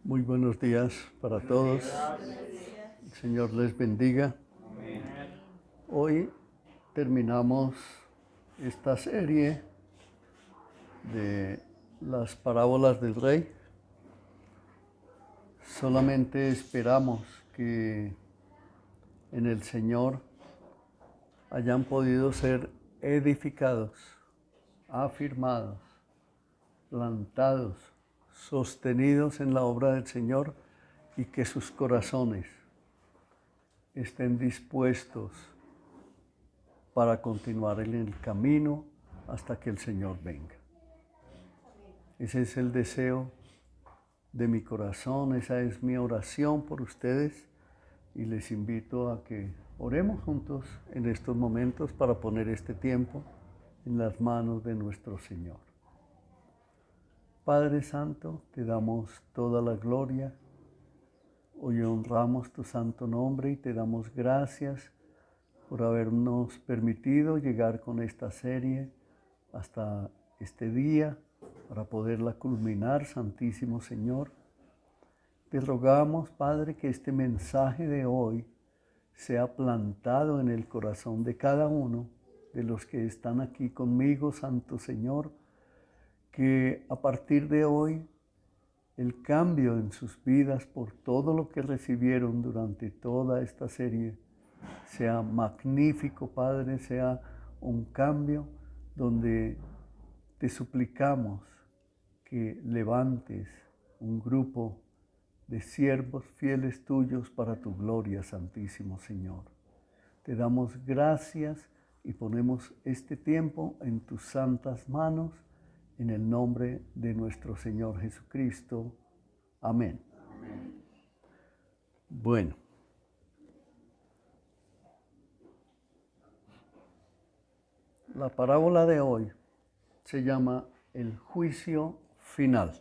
Muy buenos días para todos. El Señor les bendiga. Hoy terminamos esta serie de las parábolas del rey. Solamente esperamos que en el Señor hayan podido ser edificados, afirmados, plantados, sostenidos en la obra del Señor y que sus corazones estén dispuestos para continuar en el camino hasta que el Señor venga. Ese es el deseo de mi corazón, esa es mi oración por ustedes y les invito a que oremos juntos en estos momentos para poner este tiempo en las manos de nuestro Señor. Padre Santo, te damos toda la gloria. Hoy honramos tu santo nombre y te damos gracias por habernos permitido llegar con esta serie hasta este día para poderla culminar, Santísimo Señor. Te rogamos, Padre, que este mensaje de hoy sea plantado en el corazón de cada uno de los que están aquí conmigo, Santo Señor, que a partir de hoy el cambio en sus vidas por todo lo que recibieron durante toda esta serie sea magnífico, Padre, sea un cambio donde te suplicamos que levantes un grupo de siervos fieles tuyos para tu gloria, Santísimo Señor. Te damos gracias y ponemos este tiempo en tus santas manos, en el nombre de nuestro Señor Jesucristo. Amén. Amén. Bueno. La parábola de hoy se llama el juicio final.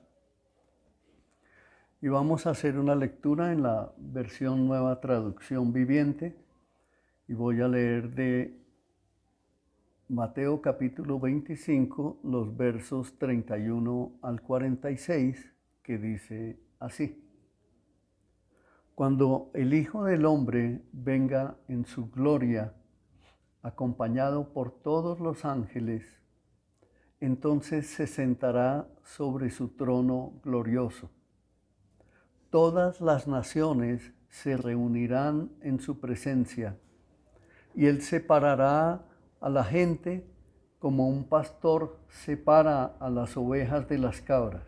Y vamos a hacer una lectura en la versión Nueva Traducción Viviente. Y voy a leer de Mateo capítulo 25, los versos 31 al 46, que dice así. Cuando el Hijo del Hombre venga en su gloria, acompañado por todos los ángeles, entonces se sentará sobre su trono glorioso. Todas las naciones se reunirán en su presencia, y él separará a la gente como un pastor separa a las ovejas de las cabras.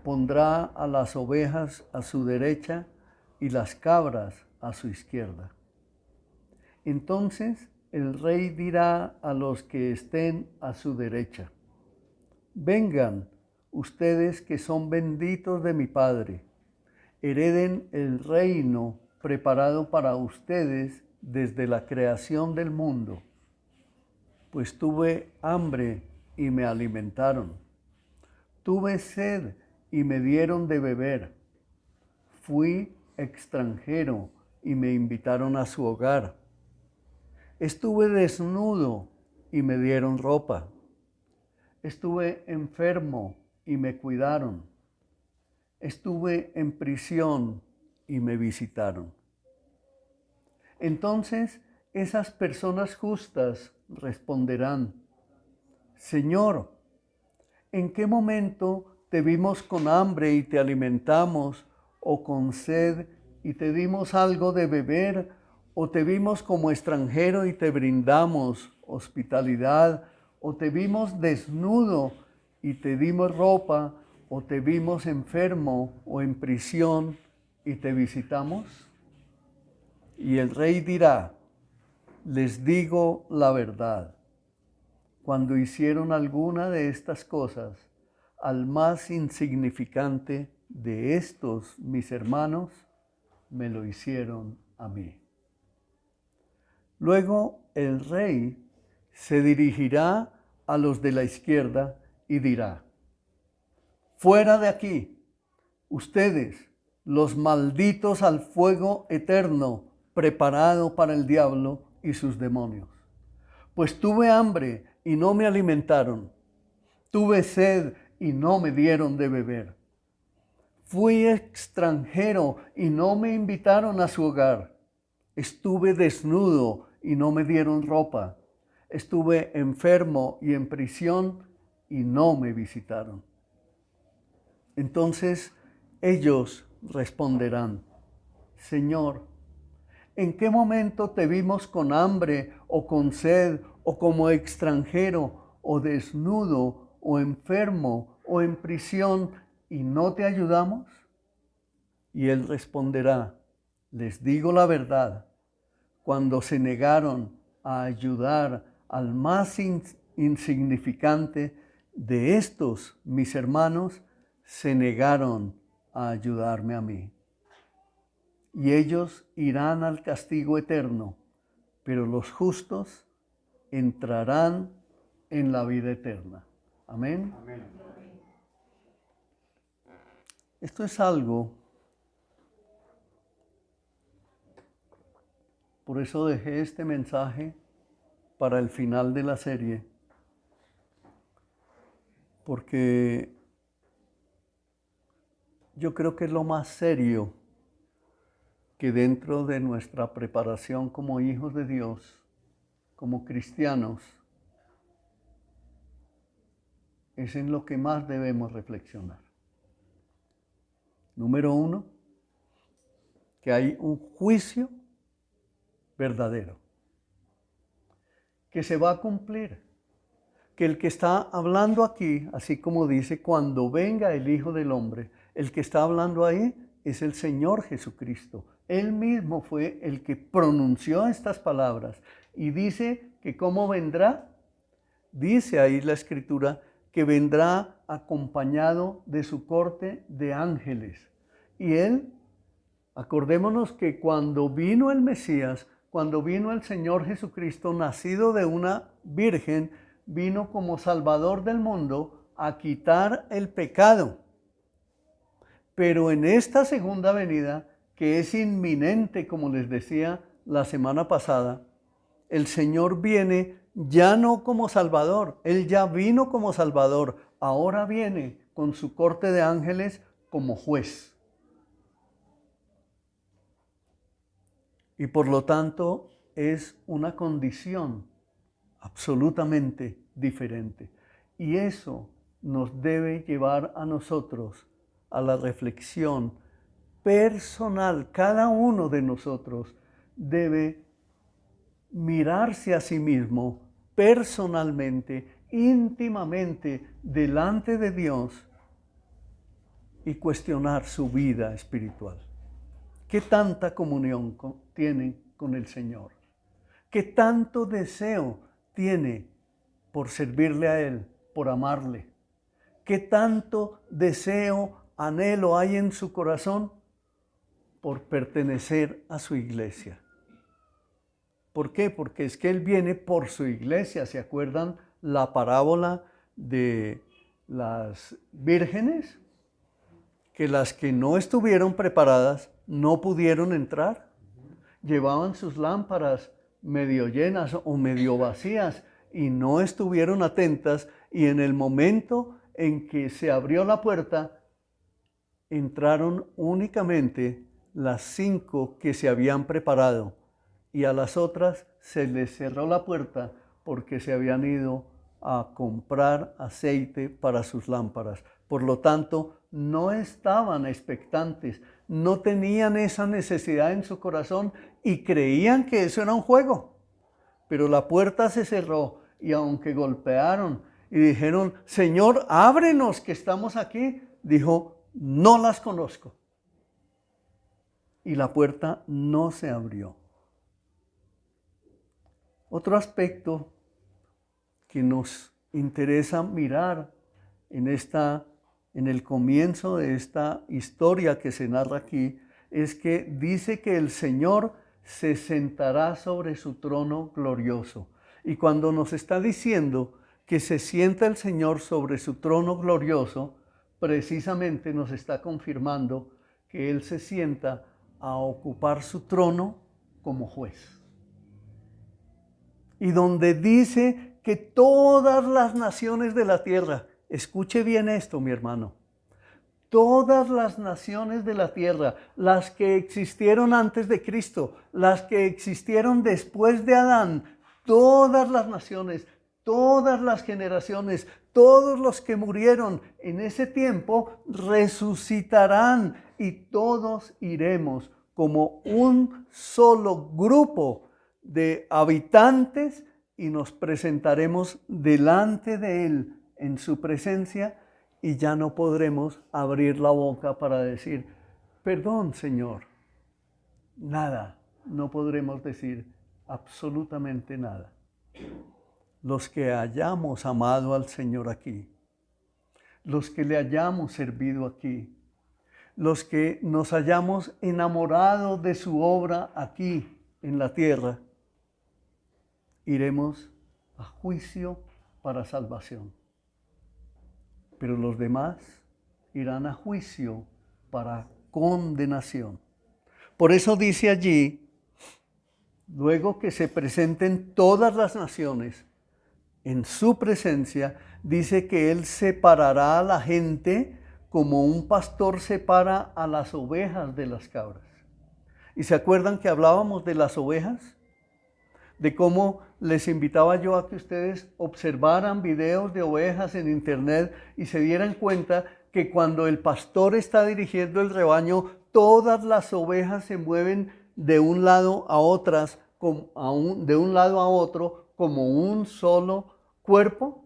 Pondrá a las ovejas a su derecha y las cabras a su izquierda. Entonces el rey dirá a los que estén a su derecha: vengan, ustedes que son benditos de mi Padre, hereden el reino preparado para ustedes desde la creación del mundo. Pues tuve hambre y me alimentaron, tuve sed y me dieron de beber, fui extranjero y me invitaron a su hogar, estuve desnudo y me dieron ropa, estuve enfermo y me cuidaron, estuve en prisión y me visitaron. Entonces esas personas justas responderán: Señor, ¿en qué momento te vimos con hambre y te alimentamos, o con sed y te dimos algo de beber, o te vimos como extranjero y te brindamos hospitalidad, o te vimos desnudo y te dimos ropa, o te vimos enfermo o en prisión y te visitamos? Y el rey dirá: les digo la verdad, cuando hicieron alguna de estas cosas al más insignificante de estos mis hermanos, me lo hicieron a mí. Luego el rey se dirigirá a los de la izquierda y dirá: fuera de aquí, ustedes, los malditos, al fuego eterno preparado para el diablo y sus demonios. Pues tuve hambre y no me alimentaron, tuve sed y no me dieron de beber, Fui extranjero y no me invitaron a su hogar. Estuve desnudo y no me dieron ropa. Estuve enfermo y en prisión y no me visitaron. Entonces ellos responderán: Señor, ¿en qué momento te vimos con hambre o con sed o como extranjero o desnudo o enfermo o en prisión y no te ayudamos? Y él responderá: les digo la verdad, cuando se negaron a ayudar al más insignificante de estos mis hermanos, se negaron a ayudarme a mí. Y ellos irán al castigo eterno, pero los justos entrarán en la vida eterna. Amén. Amén. Esto es algo, por eso dejé este mensaje para el final de la serie, porque yo creo que es lo más serio que dentro de nuestra preparación como hijos de Dios, como cristianos, es en lo que más debemos reflexionar. Número 1, que hay un juicio verdadero, que se va a cumplir, que el que está hablando aquí, así como dice, cuando venga el Hijo del Hombre, el que está hablando ahí es el Señor Jesucristo. Él mismo fue el que pronunció estas palabras y dice que ¿cómo vendrá? Dice ahí la Escritura que vendrá acompañado de su corte de ángeles. Y él, acordémonos que cuando vino el Mesías, cuando vino el Señor Jesucristo, nacido de una virgen, vino como Salvador del mundo a quitar el pecado. Pero en esta segunda venida, que es inminente, como les decía la semana pasada, el Señor viene ya no como Salvador, Él ya vino como Salvador, ahora viene con su corte de ángeles como juez. Y por lo tanto es una condición absolutamente diferente. Y eso nos debe llevar a nosotros a la reflexión personal. Cada uno de nosotros debe mirarse a sí mismo personalmente, íntimamente, delante de Dios y cuestionar su vida espiritual. ¿Qué tanta comunión tiene con el Señor? ¿Qué tanto deseo tiene por servirle a Él, por amarle? ¿Qué tanto deseo, anhelo hay en su corazón por pertenecer a su iglesia? ¿Por qué? Porque es que Él viene por su iglesia. ¿Se acuerdan la parábola de las vírgenes? Que las que no estuvieron preparadas no pudieron entrar. Llevaban sus lámparas medio llenas o medio vacías y no estuvieron atentas, y en el momento en que se abrió la puerta, entraron únicamente las 5 que se habían preparado, y a las otras se les cerró la puerta porque se habían ido a comprar aceite para sus lámparas. Por lo tanto, no estaban expectantes, no tenían esa necesidad en su corazón y creían que eso era un juego. Pero la puerta se cerró y aunque golpearon y dijeron: Señor, ábrenos que estamos aquí, dijo: no las conozco. Y la puerta no se abrió. Otro aspecto que nos interesa mirar en el comienzo de esta historia que se narra aquí es que dice que el Señor se sentará sobre su trono glorioso. Y cuando nos está diciendo que se sienta el Señor sobre su trono glorioso, precisamente nos está confirmando que Él se sienta a ocupar su trono como juez. Y donde dice que todas las naciones de la tierra, escuche bien esto, mi hermano, todas las naciones de la tierra, las que existieron antes de Cristo, las que existieron después de Adán, todas las naciones, todas las generaciones, todos los que murieron en ese tiempo resucitarán y todos iremos como un solo grupo de habitantes y nos presentaremos delante de Él en su presencia y ya no podremos abrir la boca para decir, perdón, Señor. Nada, no podremos decir absolutamente nada. Los que hayamos amado al Señor aquí, los que le hayamos servido aquí, los que nos hayamos enamorado de su obra aquí en la tierra, iremos a juicio para salvación. Pero los demás irán a juicio para condenación. Por eso dice allí, luego que se presenten todas las naciones en su presencia, dice que Él separará a la gente como un pastor separa a las ovejas de las cabras. ¿Y se acuerdan que hablábamos de las ovejas? De cómo les invitaba yo a que ustedes observaran videos de ovejas en internet y se dieran cuenta que cuando el pastor está dirigiendo el rebaño, todas las ovejas se mueven de un lado a otras, de un lado a otro, como un solo cuerpo.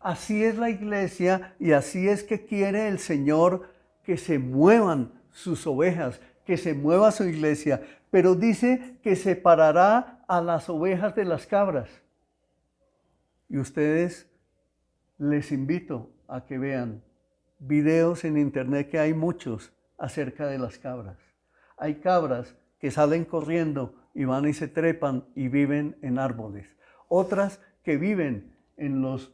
Así es la iglesia y así es que quiere el Señor que se muevan sus ovejas, que se mueva su iglesia. Pero dice que separará a las ovejas de las cabras. Y ustedes les invito a que vean videos en internet, que hay muchos acerca de las cabras. Hay cabras que salen corriendo y van y se trepan y viven en árboles. Otras que viven en los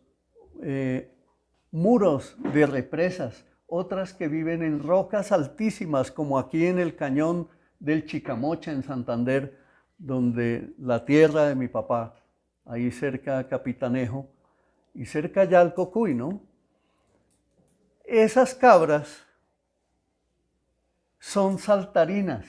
muros de represas. Otras que viven en rocas altísimas, como aquí en el cañón del Chicamocha en Santander, donde la tierra de mi papá, ahí cerca de Capitanejo y cerca ya al Cocuy, ¿no? Esas cabras son saltarinas.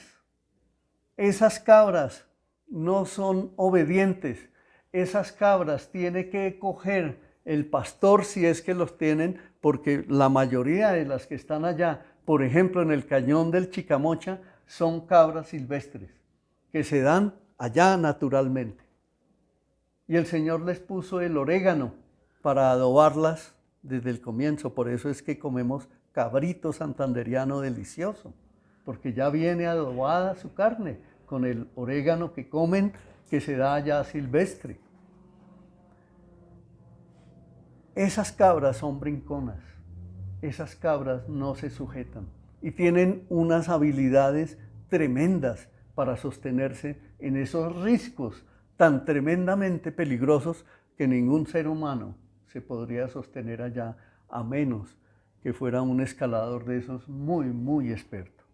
Esas cabras no son obedientes. Esas cabras tiene que coger el pastor, si es que los tienen, porque la mayoría de las que están allá, por ejemplo en el cañón del Chicamocha, son cabras silvestres que se dan allá naturalmente. Y el Señor les puso el orégano para adobarlas desde el comienzo. Por eso es que comemos cabrito santanderiano delicioso, porque ya viene adobada su carne con el orégano que comen, que se da allá silvestre. Esas cabras son brinconas, esas cabras no se sujetan y tienen unas habilidades tremendas para sostenerse en esos riscos tan tremendamente peligrosos que ningún ser humano se podría sostener allá, a menos que fuera un escalador de esos muy, muy experto.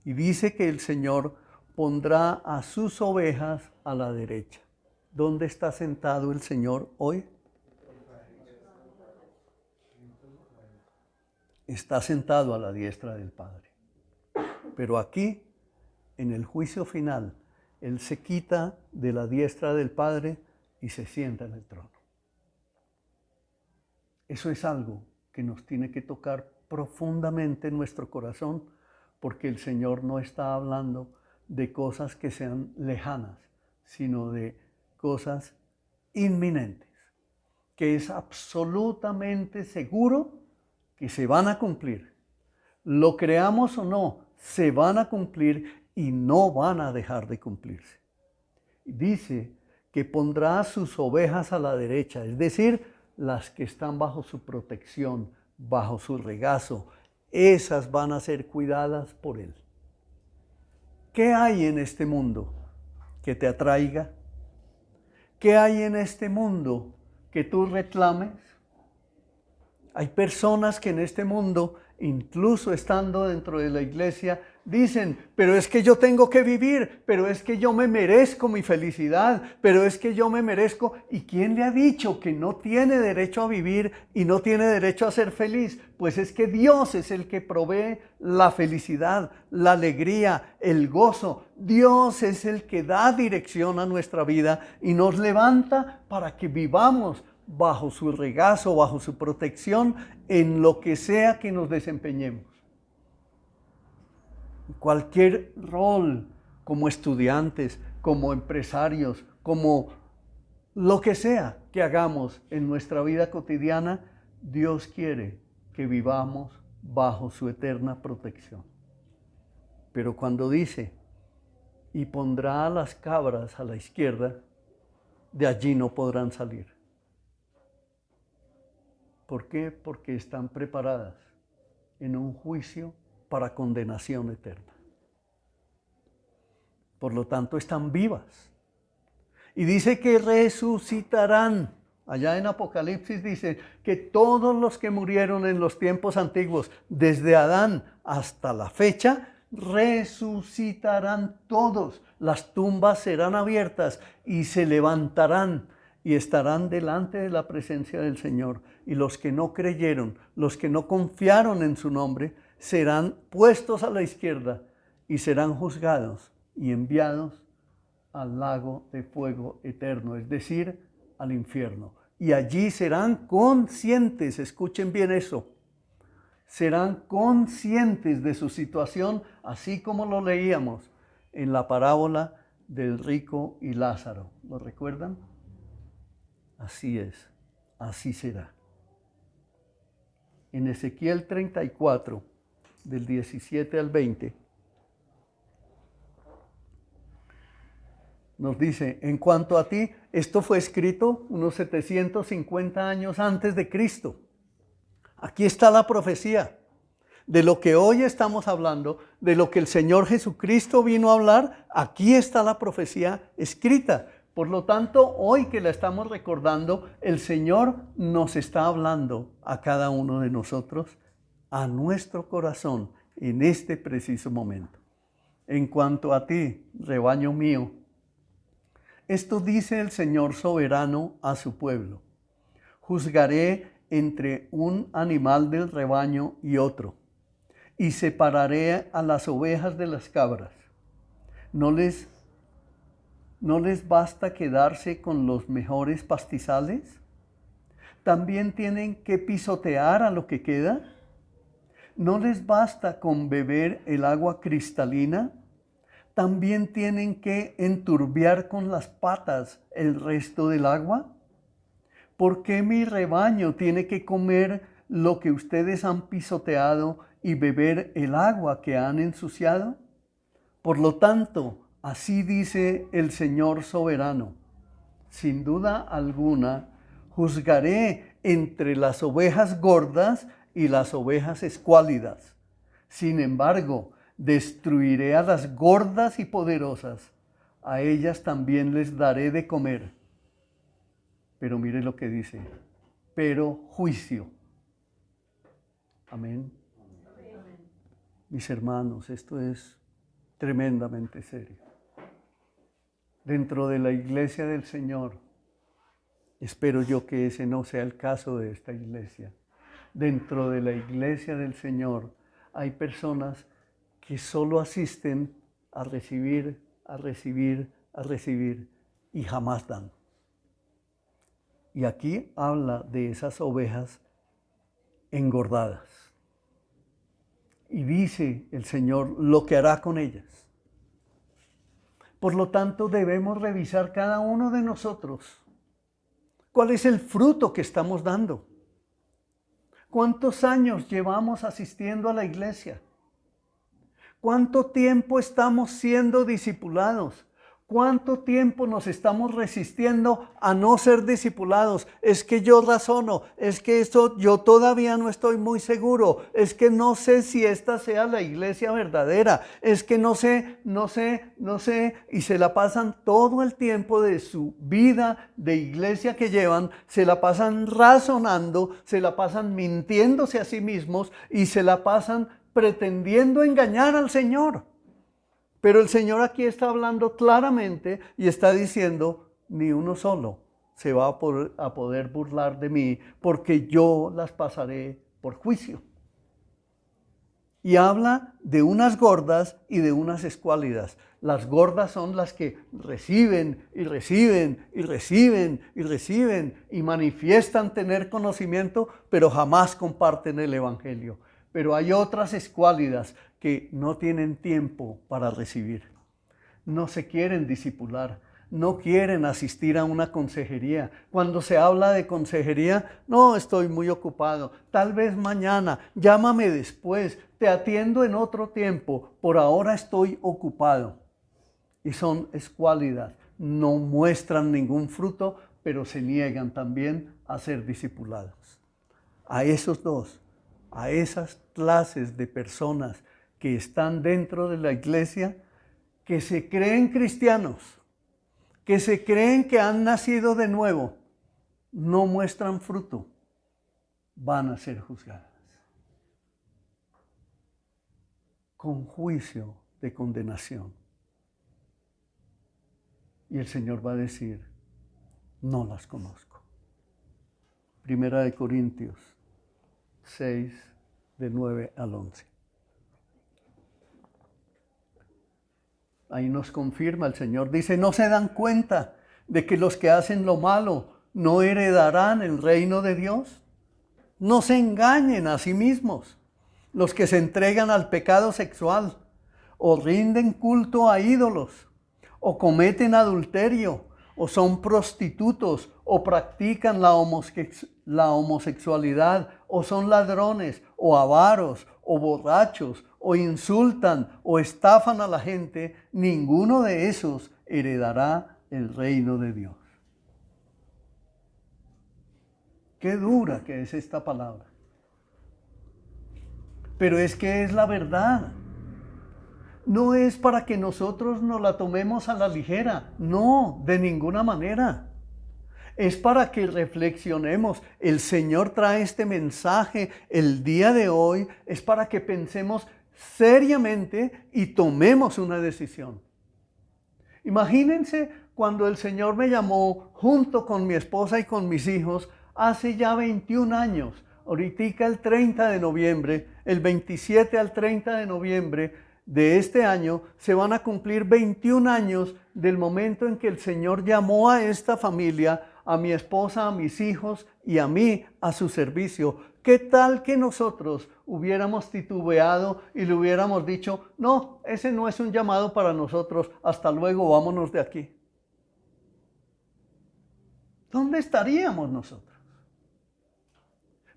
Y dice que el Señor pondrá a sus ovejas a la derecha. ¿Dónde está sentado el Señor hoy? Está sentado a la diestra del Padre. Pero aquí, en el juicio final, Él se quita de la diestra del Padre y se sienta en el trono. Eso es algo que nos tiene que tocar profundamente en nuestro corazón, porque el Señor no está hablando de cosas que sean lejanas, sino de cosas inminentes, que es absolutamente seguro que se van a cumplir. Lo creamos o no, se van a cumplir y no van a dejar de cumplirse. Dice que pondrá a sus ovejas a la derecha, es decir, las que están bajo su protección, bajo su regazo, esas van a ser cuidadas por Él. ¿Qué hay en este mundo que te atraiga? ¿Qué hay en este mundo que tú reclames? Hay personas que en este mundo, incluso estando dentro de la iglesia, dicen, pero es que yo tengo que vivir, pero es que yo me merezco mi felicidad, pero es que yo me merezco. ¿Y quién le ha dicho que no tiene derecho a vivir y no tiene derecho a ser feliz? Pues es que Dios es el que provee la felicidad, la alegría, el gozo. Dios es el que da dirección a nuestra vida y nos levanta para que vivamos bajo su regazo, bajo su protección, en lo que sea que nos desempeñemos. Cualquier rol, como estudiantes, como empresarios, como lo que sea que hagamos en nuestra vida cotidiana, Dios quiere que vivamos bajo su eterna protección. Pero cuando dice, y pondrá a las cabras a la izquierda, de allí no podrán salir. ¿Por qué? Porque están preparadas en un juicio para condenación eterna. Por lo tanto, están vivas. Y dice que resucitarán. Allá en Apocalipsis dice que todos los que murieron en los tiempos antiguos, desde Adán hasta la fecha, resucitarán todos. Las tumbas serán abiertas y se levantarán y estarán delante de la presencia del Señor. Y los que no creyeron, los que no confiaron en su nombre, serán puestos a la izquierda y serán juzgados y enviados al lago de fuego eterno, es decir, al infierno. Y allí serán conscientes, escuchen bien eso, serán conscientes de su situación, así como lo leíamos en la parábola del rico y Lázaro. ¿Lo recuerdan? Así es, así será. En Ezequiel 34, del 17 al 20, nos dice, en cuanto a ti, esto fue escrito unos 750 años antes de Cristo. Aquí está la profecía de lo que hoy estamos hablando, de lo que el Señor Jesucristo vino a hablar. Aquí está la profecía escrita. Por lo tanto, hoy que la estamos recordando, el Señor nos está hablando a cada uno de nosotros, a nuestro corazón, en este preciso momento. En cuanto a ti, rebaño mío, esto dice el Señor soberano a su pueblo. Juzgaré entre un animal del rebaño y otro, y separaré a las ovejas de las cabras. ¿No les basta quedarse con los mejores pastizales? ¿También tienen que pisotear a lo que queda? ¿No les basta con beber el agua cristalina? ¿También tienen que enturbiar con las patas el resto del agua? ¿Por qué mi rebaño tiene que comer lo que ustedes han pisoteado y beber el agua que han ensuciado? Por lo tanto, así dice el Señor soberano, sin duda alguna, juzgaré entre las ovejas gordas y las ovejas escuálidas. Sin embargo, destruiré a las gordas y poderosas, a ellas también les daré de comer. Pero mire lo que dice, pero juicio. Amén. Mis hermanos, esto es tremendamente serio. Dentro de la iglesia del Señor, espero yo que ese no sea el caso de esta iglesia. Dentro de la iglesia del Señor hay personas que solo asisten a recibir, a recibir, a recibir y jamás dan. Y aquí habla de esas ovejas engordadas. Y dice el Señor lo que hará con ellas. Por lo tanto, debemos revisar cada uno de nosotros. ¿Cuál es el fruto que estamos dando? ¿Cuántos años llevamos asistiendo a la iglesia? ¿Cuánto tiempo estamos siendo discipulados? ¿Cuánto tiempo nos estamos resistiendo a no ser discipulados? Es que yo razono, es que esto yo todavía no estoy muy seguro, es que no sé si esta sea la iglesia verdadera, es que no sé, y se la pasan todo el tiempo de su vida de iglesia que llevan, se la pasan razonando, se la pasan mintiéndose a sí mismos y se la pasan pretendiendo engañar al Señor. Pero el Señor aquí está hablando claramente y está diciendo, ni uno solo se va a poder burlar de mí, porque yo las pasaré por juicio. Y habla de unas gordas y de unas escuálidas. Las gordas son las que reciben y reciben y reciben y reciben y manifiestan tener conocimiento, pero jamás comparten el Evangelio. Pero hay otras escuálidas que no tienen tiempo para recibir. No se quieren discipular, no quieren asistir a una consejería. Cuando se habla de consejería, no, estoy muy ocupado, tal vez mañana, llámame después, te atiendo en otro tiempo, por ahora estoy ocupado. Y son escuálidas, no muestran ningún fruto, pero se niegan también a ser discipulados. A esos dos, a esas clases de personas que están dentro de la iglesia, que se creen cristianos, que se creen que han nacido de nuevo, no muestran fruto, van a ser juzgadas con juicio de condenación. Y el Señor va a decir, no las conozco. Primera de Corintios 6, de 9 al 11. Ahí nos confirma el Señor. Dice, ¿no se dan cuenta de que los que hacen lo malo no heredarán el reino de Dios? No se engañen a sí mismos. Los que se entregan al pecado sexual, o rinden culto a ídolos, o cometen adulterio, o son prostitutos, o practican la homosexualidad, o son ladrones, o avaros, o borrachos, o insultan, o estafan a la gente, ninguno de esos heredará el reino de Dios. Qué dura que es esta palabra. Pero es que es la verdad. No es para que nosotros nos la tomemos a la ligera, no, de ninguna manera. Es para que reflexionemos. El Señor trae este mensaje el día de hoy, es para que pensemos seriamente y tomemos una decisión. Imagínense cuando el Señor me llamó junto con mi esposa y con mis hijos hace ya 21 años. Ahorita el 30 de noviembre, el 27 al 30 de noviembre de este año, se van a cumplir 21 años del momento en que el Señor llamó a esta familia, a mi esposa, a mis hijos y a mí a su servicio. ¿Qué tal que nosotros hubiéramos titubeado y le hubiéramos dicho, no, ese no es un llamado para nosotros, hasta luego, vámonos de aquí? ¿Dónde estaríamos nosotros?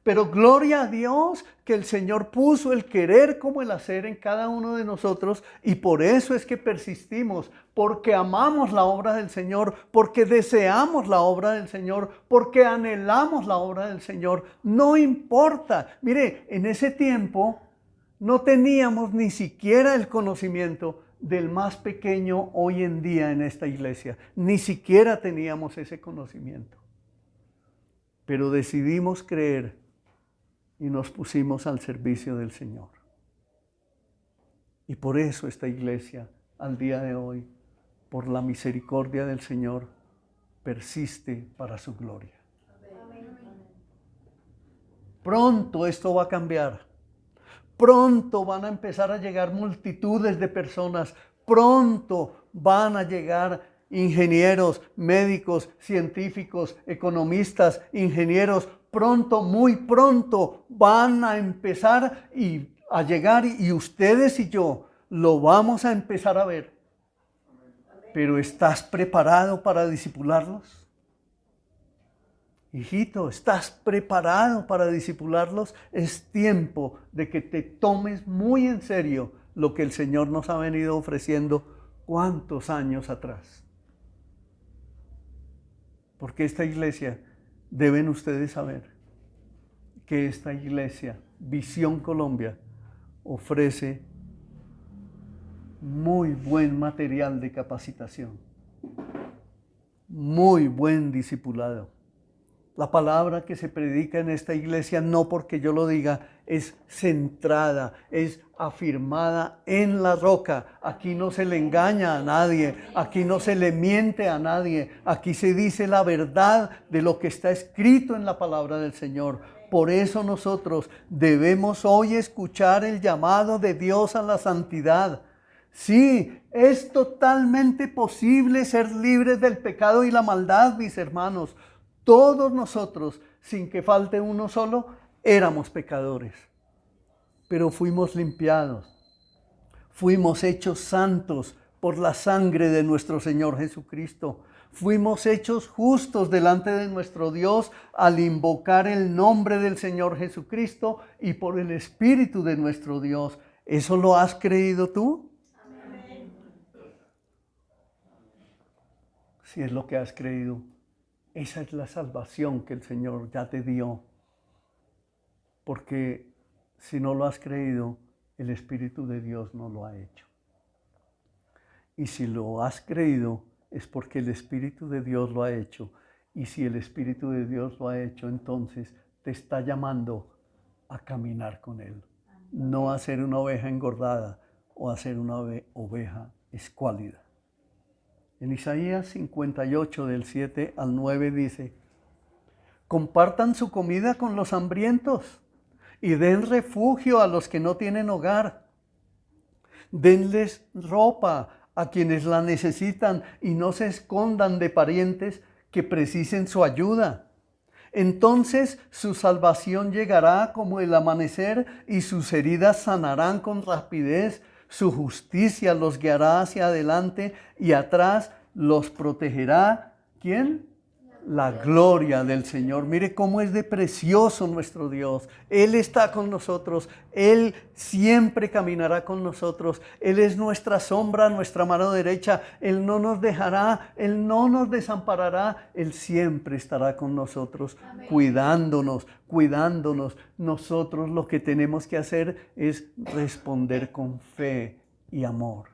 Pero gloria a Dios que el Señor puso el querer como el hacer en cada uno de nosotros y por eso es que persistimos, porque amamos la obra del Señor, porque deseamos la obra del Señor, porque anhelamos la obra del Señor. No importa. Mire, en ese tiempo no teníamos ni siquiera el conocimiento del más pequeño hoy en día en esta iglesia. Ni siquiera teníamos ese conocimiento. Pero decidimos creer y nos pusimos al servicio del Señor. Y por eso esta iglesia, al día de hoy, por la misericordia del Señor, persiste para su gloria. Pronto esto va a cambiar. Pronto van a empezar a llegar multitudes de personas. Pronto van a llegar ingenieros, médicos, científicos, economistas, ingenieros. Pronto, muy pronto van a empezar a llegar y ustedes y yo lo vamos a empezar a ver. Pero ¿estás preparado para discipularlos? Hijito, ¿estás preparado para discipularlos? Es tiempo de que te tomes muy en serio lo que el Señor nos ha venido ofreciendo ¿cuántos años atrás? Porque esta iglesia, deben ustedes saber que esta iglesia, Visión Colombia, ofrece muy buen material de capacitación, muy buen discipulado. La palabra que se predica en esta iglesia, no porque yo lo diga, es centrada, es afirmada en la roca. Aquí no se le engaña a nadie, aquí no se le miente a nadie, aquí se dice la verdad de lo que está escrito en la palabra del Señor. Por eso nosotros debemos hoy escuchar el llamado de Dios a la santidad. Sí, es totalmente posible ser libres del pecado y la maldad, mis hermanos. Todos nosotros, sin que falte uno solo, éramos pecadores. Pero fuimos limpiados, fuimos hechos santos por la sangre de nuestro Señor Jesucristo. Fuimos hechos justos delante de nuestro Dios al invocar el nombre del Señor Jesucristo y por el Espíritu de nuestro Dios. ¿Eso lo has creído tú? Amén. Si es lo que has creído, esa es la salvación que el Señor ya te dio. Porque si no lo has creído, el Espíritu de Dios no lo ha hecho. Y si lo has creído, es porque el Espíritu de Dios lo ha hecho. Y si el Espíritu de Dios lo ha hecho, entonces te está llamando a caminar con Él. No a ser una oveja engordada o a ser una oveja escuálida. En Isaías 58, del 7 al 9 dice: compartan su comida con los hambrientos y den refugio a los que no tienen hogar. Denles ropa a quienes la necesitan y no se escondan de parientes que precisen su ayuda. Entonces su salvación llegará como el amanecer y sus heridas sanarán con rapidez. Su justicia los guiará hacia adelante y atrás los protegerá. ¿Quién? La gloria del Señor. Mire cómo es de precioso nuestro Dios. Él está con nosotros. Él siempre caminará con nosotros. Él es nuestra sombra, nuestra mano derecha. Él no nos dejará, Él no nos desamparará. Él siempre estará con nosotros, cuidándonos. Nosotros lo que tenemos que hacer es responder con fe y amor.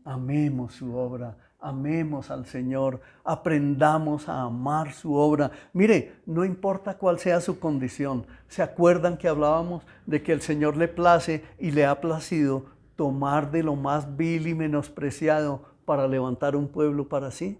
Amemos su obra. Amemos al Señor, aprendamos a amar su obra. Mire, no importa cuál sea su condición. ¿Se acuerdan que hablábamos de que el Señor le place y le ha placido tomar de lo más vil y menospreciado para levantar un pueblo para sí?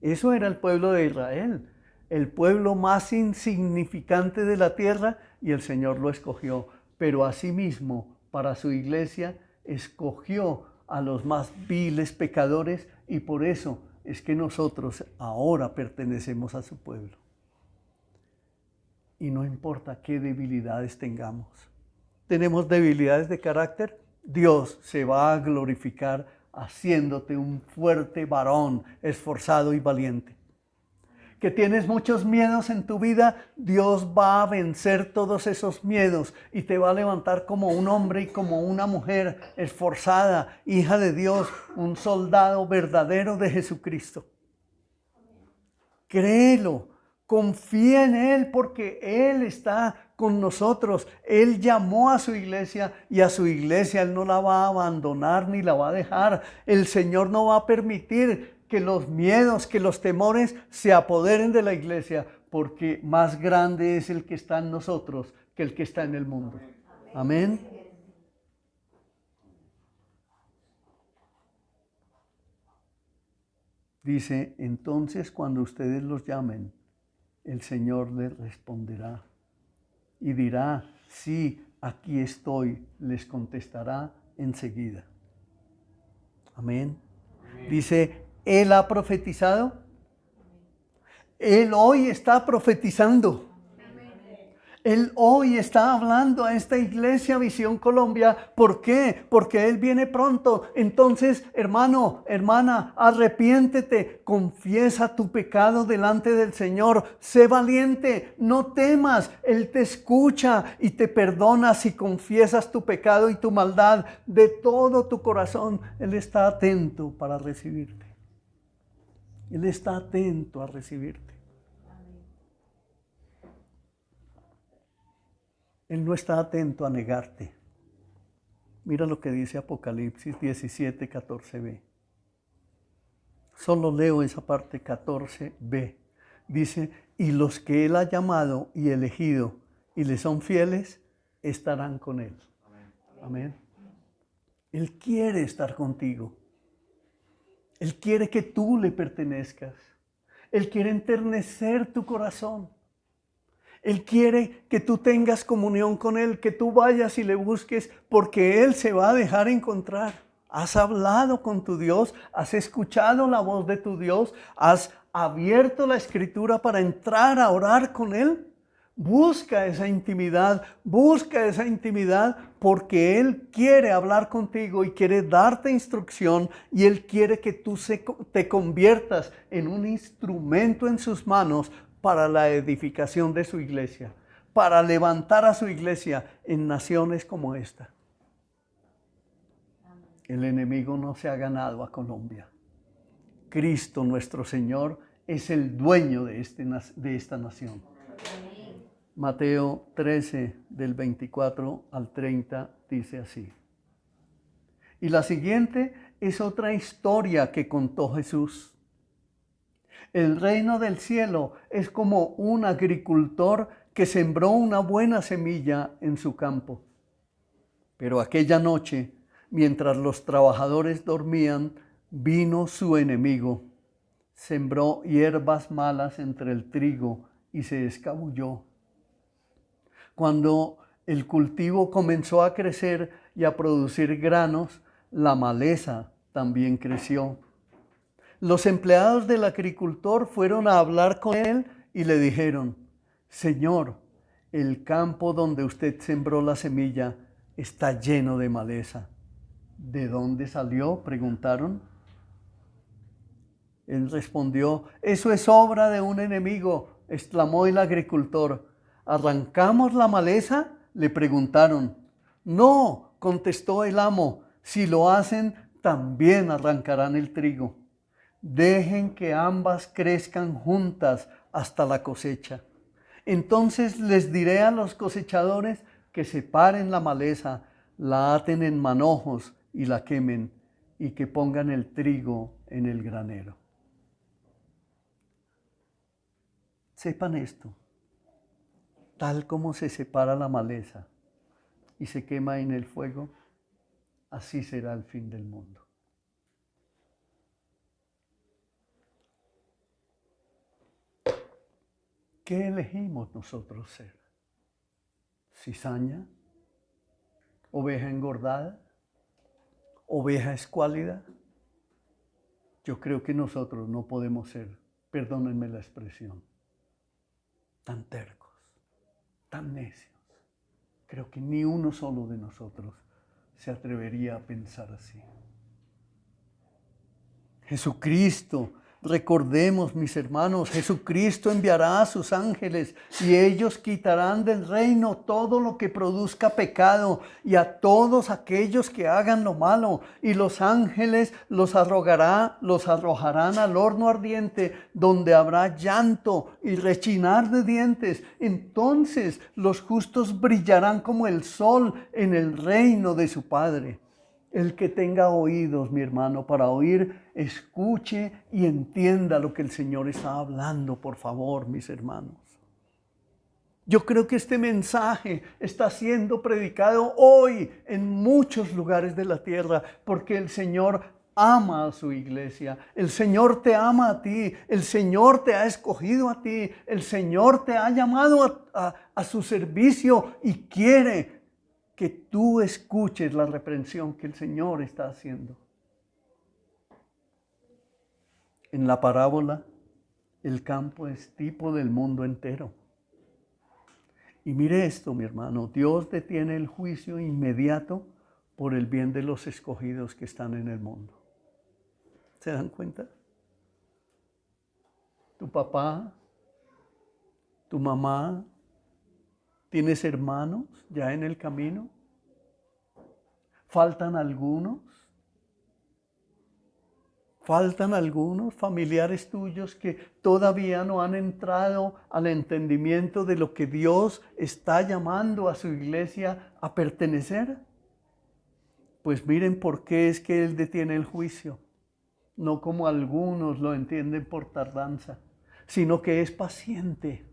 Eso era el pueblo de Israel, el pueblo más insignificante de la tierra, y el Señor lo escogió. Pero asimismo, para su iglesia, escogió a los más viles pecadores, y por eso es que nosotros ahora pertenecemos a su pueblo. Y no importa qué debilidades tengamos. ¿Tenemos debilidades de carácter? Dios se va a glorificar haciéndote un fuerte varón, esforzado y valiente. Que tienes muchos miedos en tu vida, Dios va a vencer todos esos miedos y te va a levantar como un hombre y como una mujer esforzada, hija de Dios, un soldado verdadero de Jesucristo. Créelo, confía en Él porque Él está con nosotros. Él llamó a su iglesia y a su iglesia Él no la va a abandonar ni la va a dejar. El Señor no va a permitir que los miedos, que los temores se apoderen de la iglesia, porque más grande es el que está en nosotros que el que está en el mundo. Amén. Dice, entonces cuando ustedes los llamen, el Señor les responderá y dirá, sí, aquí estoy, les contestará enseguida. Amén. Dice, Él ha profetizado. Él hoy está profetizando. Él hoy está hablando a esta iglesia Visión Colombia. ¿Por qué? Porque Él viene pronto. Entonces, hermano, hermana, arrepiéntete, confiesa tu pecado delante del Señor. Sé valiente, no temas. Él te escucha y te perdona si confiesas tu pecado y tu maldad de todo tu corazón. Él está atento para recibirte. Él está atento a recibirte. Él no está atento a negarte. Mira lo que dice Apocalipsis 17, 14b. Solo leo esa parte 14b. Dice, y los que Él ha llamado y elegido y le son fieles, estarán con Él. Amén. Él quiere estar contigo. Él quiere que tú le pertenezcas. Él quiere enternecer tu corazón. Él quiere que tú tengas comunión con Él, que tú vayas y le busques, porque Él se va a dejar encontrar. Has hablado con tu Dios, has escuchado la voz de tu Dios, has abierto la Escritura para entrar a orar con Él. Busca esa intimidad porque Él quiere hablar contigo y quiere darte instrucción y Él quiere que tú te conviertas en un instrumento en sus manos para la edificación de su iglesia, para levantar a su iglesia en naciones como esta. El enemigo no se ha ganado a Colombia. Cristo nuestro Señor es el dueño de esta nación. Mateo 13, del 24 al 30, dice así. Y la siguiente es otra historia que contó Jesús. El reino del cielo es como un agricultor que sembró una buena semilla en su campo. Pero aquella noche, mientras los trabajadores dormían, vino su enemigo. Sembró hierbas malas entre el trigo y se escabulló. Cuando el cultivo comenzó a crecer y a producir granos, la maleza también creció. Los empleados del agricultor fueron a hablar con él y le dijeron, Señor, el campo donde usted sembró la semilla está lleno de maleza. ¿De dónde salió?, preguntaron. Él respondió, eso es obra de un enemigo, exclamó el agricultor. ¿Arrancamos la maleza?, le preguntaron. No, contestó el amo, si lo hacen, también arrancarán el trigo. Dejen que ambas crezcan juntas hasta la cosecha. Entonces les diré a los cosechadores que separen la maleza, la aten en manojos y la quemen, y que pongan el trigo en el granero. Sepan esto, tal como se separa la maleza y se quema en el fuego, así será el fin del mundo. ¿Qué elegimos nosotros ser? ¿Cizaña? ¿Oveja engordada? ¿Oveja escuálida? Yo creo que nosotros no podemos ser, perdónenme la expresión, tan tercos, tan necios. Creo que ni uno solo de nosotros se atrevería a pensar así. Jesucristo, recordemos, mis hermanos, Jesucristo enviará a sus ángeles y ellos quitarán del reino todo lo que produzca pecado y a todos aquellos que hagan lo malo, y los ángeles los arrojarán al horno ardiente, donde habrá llanto y rechinar de dientes. Entonces los justos brillarán como el sol en el reino de su Padre. El que tenga oídos, mi hermano, para oír, escuche y entienda lo que el Señor está hablando, por favor, mis hermanos. Yo creo que este mensaje está siendo predicado hoy en muchos lugares de la tierra, porque el Señor ama a su iglesia. El Señor te ama a ti. El Señor te ha escogido a ti. El Señor te ha llamado a su servicio y quiere que tú escuches la reprensión que el Señor está haciendo. En la parábola, el campo es tipo del mundo entero. Y mire esto, mi hermano, Dios detiene el juicio inmediato por el bien de los escogidos que están en el mundo. ¿Se dan cuenta? Tu papá, tu mamá, ¿tienes hermanos ya en el camino? ¿Faltan algunos? Faltan algunos familiares tuyos que todavía no han entrado al entendimiento de lo que Dios está llamando a su iglesia a pertenecer. Pues miren por qué es que Él detiene el juicio. No como algunos lo entienden por tardanza, sino que es paciente,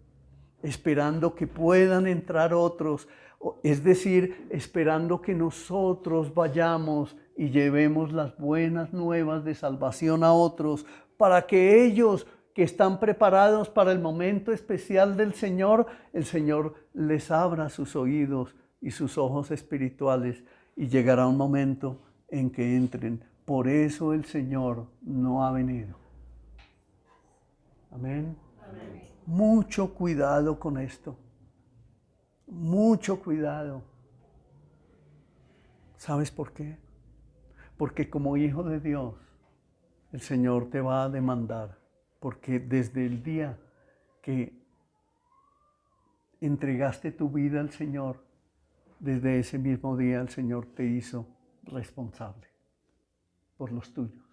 esperando que puedan entrar otros, es decir, esperando que nosotros vayamos y llevemos las buenas nuevas de salvación a otros, para que ellos que están preparados para el momento especial del Señor, el Señor les abra sus oídos y sus ojos espirituales, y llegará un momento en que entren. Por eso el Señor no ha venido. Amén. Amén. Mucho cuidado con esto. Mucho cuidado. ¿Sabes por qué? Porque como hijo de Dios, el Señor te va a demandar. Porque desde el día que entregaste tu vida al Señor, desde ese mismo día el Señor te hizo responsable por los tuyos.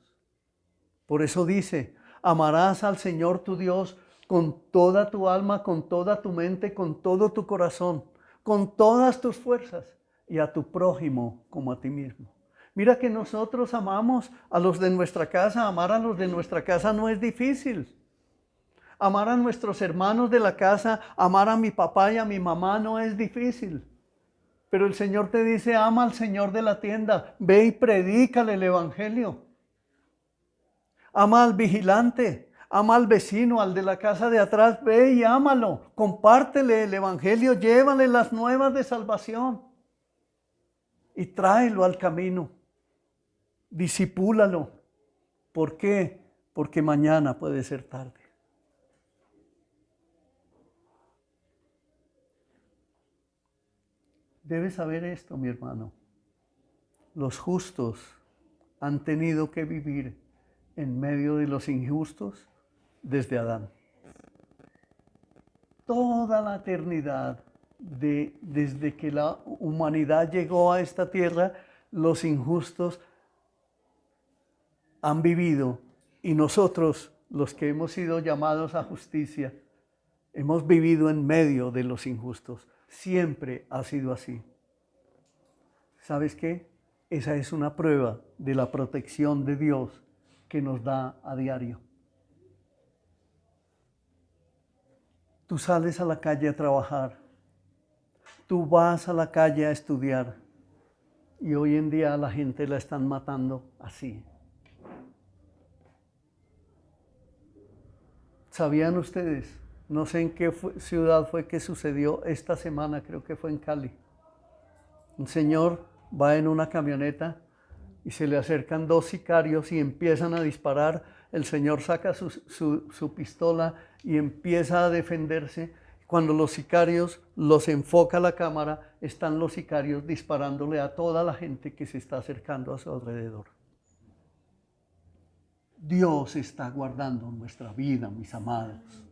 Por eso dice, amarás al Señor tu Dios con toda tu alma, con toda tu mente, con todo tu corazón, con todas tus fuerzas, y a tu prójimo como a ti mismo. Mira que nosotros amamos a los de nuestra casa. Amar a los de nuestra casa no es difícil. Amar a nuestros hermanos de la casa, amar a mi papá y a mi mamá no es difícil. Pero el Señor te dice, ama al Señor de la tienda, ve y predícale el evangelio. Ama al vigilante, ama al vecino, al de la casa de atrás, ve y ámalo, compártele el evangelio, llévale las nuevas de salvación y tráelo al camino, discipúlalo. ¿Por qué? Porque mañana puede ser tarde. Debes saber esto, mi hermano. Los justos han tenido que vivir en medio de los injustos desde Adán. Toda la eternidad, desde que la humanidad llegó a esta tierra, los injustos han vivido, y nosotros, los que hemos sido llamados a justicia, hemos vivido en medio de los injustos. Siempre ha sido así. ¿Sabes qué? Esa es una prueba de la protección de Dios que nos da a diario. Tú sales a la calle a trabajar, tú vas a la calle a estudiar, y hoy en día a la gente la están matando así. ¿Sabían ustedes? No sé en qué ciudad fue que sucedió esta semana, creo que fue en Cali. Un señor va en una camioneta y se le acercan dos sicarios y empiezan a disparar. El señor saca su pistola y empieza a defenderse. Cuando los sicarios los enfoca la cámara, están los sicarios disparándole a toda la gente que se está acercando a su alrededor. Dios está guardando nuestra vida, mis amados.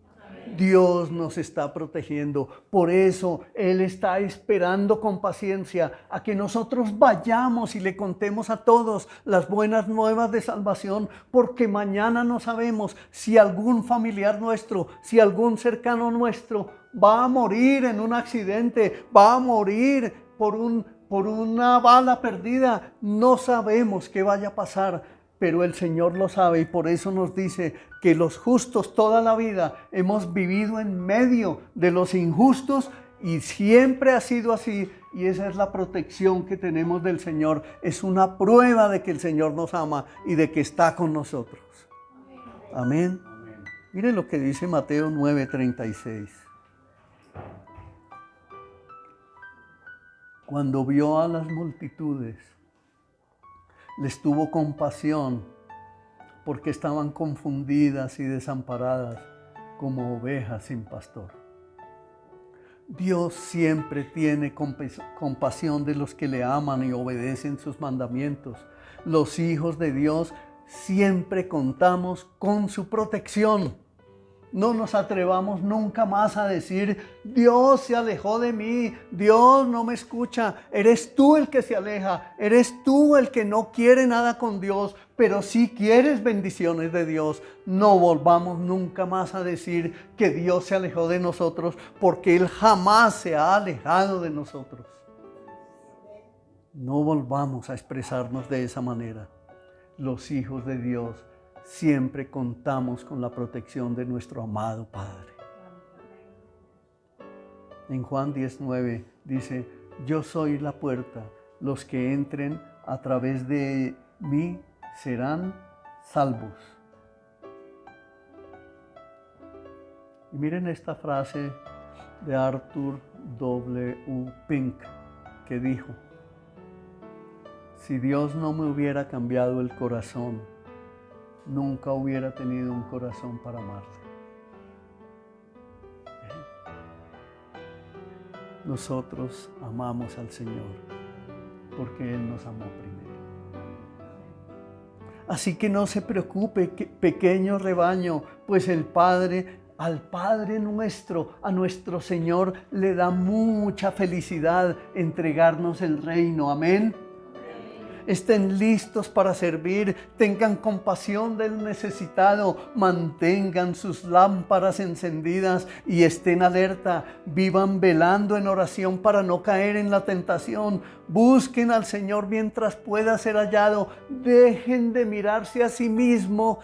Dios nos está protegiendo. Por eso Él está esperando con paciencia a que nosotros vayamos y le contemos a todos las buenas nuevas de salvación, porque mañana no sabemos si algún familiar nuestro, si algún cercano nuestro va a morir en un accidente, va a morir por una bala perdida. No sabemos qué vaya a pasar, pero el Señor lo sabe, y por eso nos dice que los justos toda la vida hemos vivido en medio de los injustos, y siempre ha sido así, y esa es la protección que tenemos del Señor. Es una prueba de que el Señor nos ama y de que está con nosotros. Amén. Miren lo que dice Mateo 9:36. Cuando vio a las multitudes, les tuvo compasión, porque estaban confundidas y desamparadas como ovejas sin pastor. Dios siempre tiene compasión de los que le aman y obedecen sus mandamientos. Los hijos de Dios siempre contamos con su protección. No nos atrevamos nunca más a decir, Dios se alejó de mí, Dios no me escucha. Eres tú el que se aleja, eres tú el que no quiere nada con Dios, pero sí quieres bendiciones de Dios. No volvamos nunca más a decir que Dios se alejó de nosotros, porque Él jamás se ha alejado de nosotros. No volvamos a expresarnos de esa manera. Los hijos de Dios siempre contamos con la protección de nuestro amado Padre. En Juan 19 dice, yo soy la puerta, los que entren a través de mí serán salvos. Y miren esta frase de Arthur W. Pink que dijo, si Dios no me hubiera cambiado el corazón, nunca hubiera tenido un corazón para amarle. Nosotros amamos al Señor porque Él nos amó primero. Así que no se preocupe, pequeño rebaño, pues el Padre, al Padre nuestro, a nuestro Señor, le da mucha felicidad entregarnos el reino. Amén. Estén listos para servir, tengan compasión del necesitado, mantengan sus lámparas encendidas y estén alerta, vivan velando en oración para no caer en la tentación, busquen al Señor mientras pueda ser hallado, dejen de mirarse a sí mismo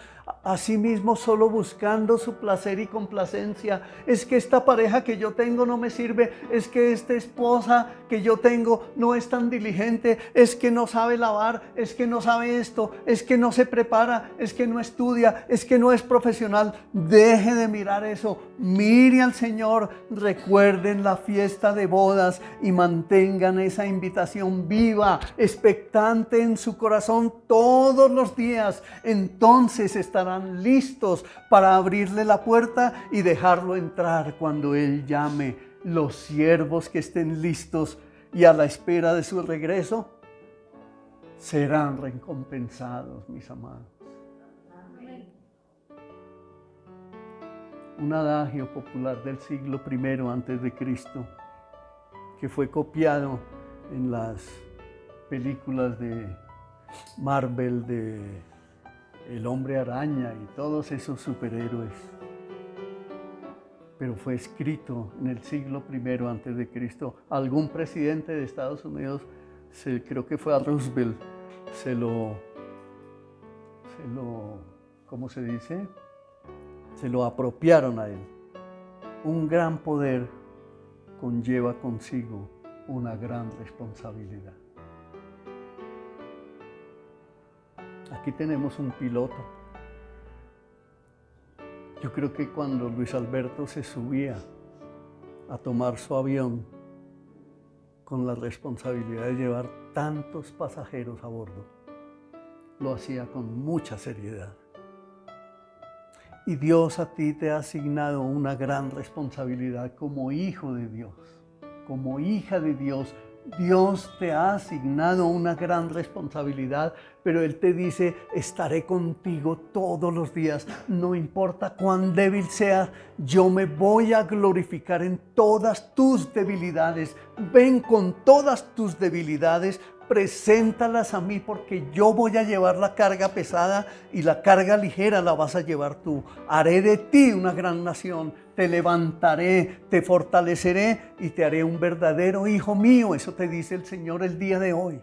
solo buscando su placer y complacencia. Es que esta pareja que yo tengo no me sirve, es que esta esposa que yo tengo no es tan diligente, es que no sabe lavar, es que no sabe esto, es que no se prepara, es que no estudia, es que no es profesional. Deje de mirar eso, mire al Señor, recuerden la fiesta de bodas y mantengan esa invitación viva, expectante en su corazón todos los días. Entonces estarán listos para abrirle la puerta y dejarlo entrar cuando Él llame. Los siervos que estén listos y a la espera de su regreso serán recompensados, mis amados. Un adagio popular del siglo I antes de Cristo que fue copiado en las películas de Marvel, de El Hombre Araña y todos esos superhéroes, pero fue escrito en el siglo I antes de Cristo. Algún presidente de Estados Unidos, creo que fue a Roosevelt, ¿cómo se dice? Se lo apropiaron a él. Un gran poder conlleva consigo una gran responsabilidad. Aquí tenemos un piloto. Yo creo que cuando Luis Alberto se subía a tomar su avión con la responsabilidad de llevar tantos pasajeros a bordo, lo hacía con mucha seriedad. Y Dios a ti te ha asignado una gran responsabilidad como hijo de Dios, como hija de Dios. Dios te ha asignado una gran responsabilidad, pero Él te dice, estaré contigo todos los días. No importa cuán débil seas, yo me voy a glorificar en todas tus debilidades. Ven con todas tus debilidades, preséntalas a mí, porque yo voy a llevar la carga pesada y la carga ligera la vas a llevar tú. Haré de ti una gran nación, te levantaré, te fortaleceré y te haré un verdadero hijo mío. Eso te dice el Señor el día de hoy.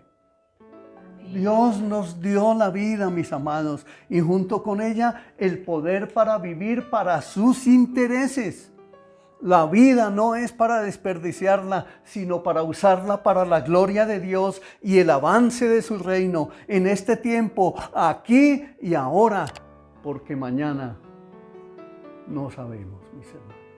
Dios nos dio la vida, mis amados, y junto con ella el poder para vivir para sus intereses. La vida no es para desperdiciarla, sino para usarla para la gloria de Dios y el avance de su reino en este tiempo, aquí y ahora, porque mañana no sabemos, mis hermanos.